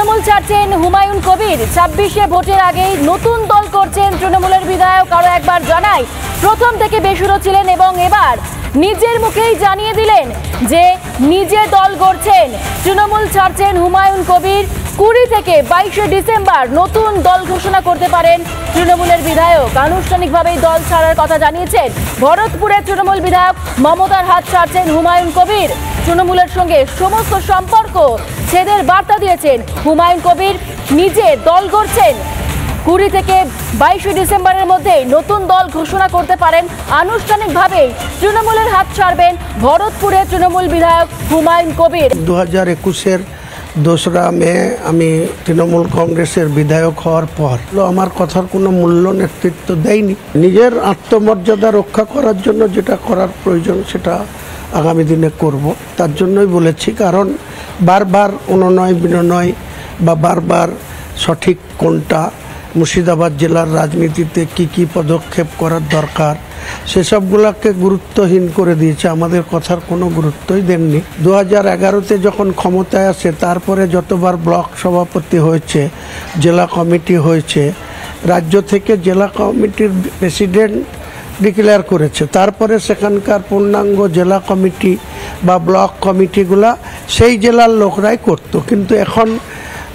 তৃণমূল ছাড়ছেন হুমায়ুন কবির। ২৬শে ভোটের আগেই নতুন দল করছেন তৃণমূলের বিধায়ক। আরো একবার জানাই, প্রথম থেকে বেসুরো ছিলেন এবং এবার নিজের মুখেই জানিয়ে দিলেন যে নিজে দল গড়ছেন। তৃণমূল ছাড়ছেন হুমায়ুন কবির। ২০ থেকে ২২শে ডিসেম্বর নতুন দল ঘোষণা করতে পারেন তৃণমূলের বিধায়ক। আনুষ্ঠানিকভাবেই দল ছাড়ার কথা জানিয়েছেন ভরতপুরের তৃণমূল বিধায়ক। মমতার হাত ছাড়ছেন হুমায়ুন কবির। তৃণমূলের সঙ্গে সমস্ত সম্পর্ক ছেদের বার্তা দিয়েছেন হুমায়ুন কবির। নিজে দল গড়ছেন। ২০ থেকে ২২শে ডিসেম্বরের মধ্যে নতুন দল ঘোষণা করতে পারেন। আনুষ্ঠানিকভাবেই তৃণমূলের হাত ছাড়বেন ভরতপুরের তৃণমূল বিধায়ক হুমায়ুন কবির। 2021-এর 2রা মে আমি তৃণমূল কংগ্রেসের বিধায়ক হওয়ার পর আমার কথার কোনো মূল্য নেতৃত্ব দেয়নি। নিজের আত্মমর্যাদা রক্ষা করার জন্য যেটা করার প্রয়োজন সেটা আগামী দিনে করব। তার জন্যই বলেছি, কারণ বারবার অনুনয় বিনয় বা বারবার সঠিক কোনটা মুর্শিদাবাদ জেলার রাজনীতিতে কি পদক্ষেপ করার দরকার সেসবগুলোকে গুরুত্বহীন করে দিয়েছে। আমাদের কথার কোনো গুরুত্বই দেননি। 2011-তে যখন ক্ষমতায় আসে তারপরে যতবার ব্লক সভাপতি হয়েছে, জেলা কমিটি হয়েছে, রাজ্য থেকে জেলা কমিটির প্রেসিডেন্ট ডিক্লেয়ার করেছে। তারপরে সেখানকার পূর্ণাঙ্গ জেলা কমিটি বা ব্লক কমিটিগুলা সেই জেলার লোকরাই করত। কিন্তু এখন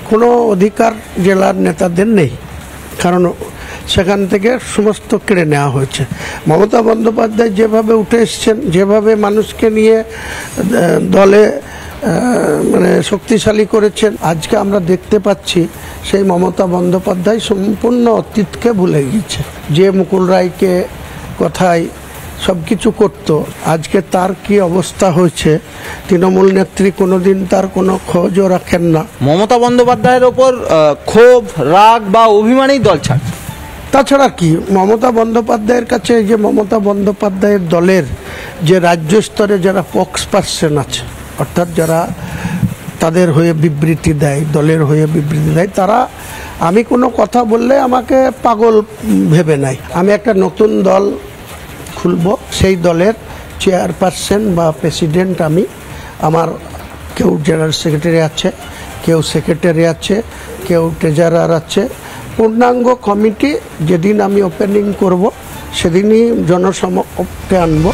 কোনো অধিকার জেলার নেতাদের নেই, কারণ সেখান থেকে সমস্ত কেড়ে নেওয়া হয়েছে। মমতা বন্দ্যোপাধ্যায় যেভাবে উঠে এসছেন, যেভাবে মানুষকে নিয়ে দলে মানে শক্তিশালী করেছেন, আজকে আমরা দেখতে পাচ্ছি সেই মমতা বন্দ্যোপাধ্যায় সম্পূর্ণ অতীতকে ভুলে গিয়েছে। যে মুকুল রায়কে কথায় সব কিছু করত, আজকে তার কি অবস্থা হয়েছে। তৃণমূল নেত্রী কোনোদিন তার কোনো খোঁজও রাখেন না। মমতা বন্দ্যোপাধ্যায়ের ওপর ক্ষোভ, রাগ বা অভিমানেই দল ছাড়। তাছাড়া কি, মমতা বন্দ্যোপাধ্যায়ের কাছে এই যে মমতা বন্দ্যোপাধ্যায়ের দলের যে রাজ্য স্তরে যারা স্পোকস পারসন আছে, অর্থাৎ যারা তাদের হয়ে বিবৃতি দেয়, দলের হয়ে বিবৃতি দেয়, তারা আমি কোনো কথা বললে আমাকে পাগল ভেবে নেয়। আমি একটা নতুন দল খুলব, সেই দলের চেয়ারপারসন বা প্রেসিডেন্ট আমি। আমার কেউ জেনারেল সেক্রেটারি আছে, কেউ সেক্রেটারি আছে, কেউ ট্রেজারার আছে। পূর্ণাঙ্গ কমিটি যেদিন আমি ওপেনিং করব সেদিনই জনসমক্ষে আনব।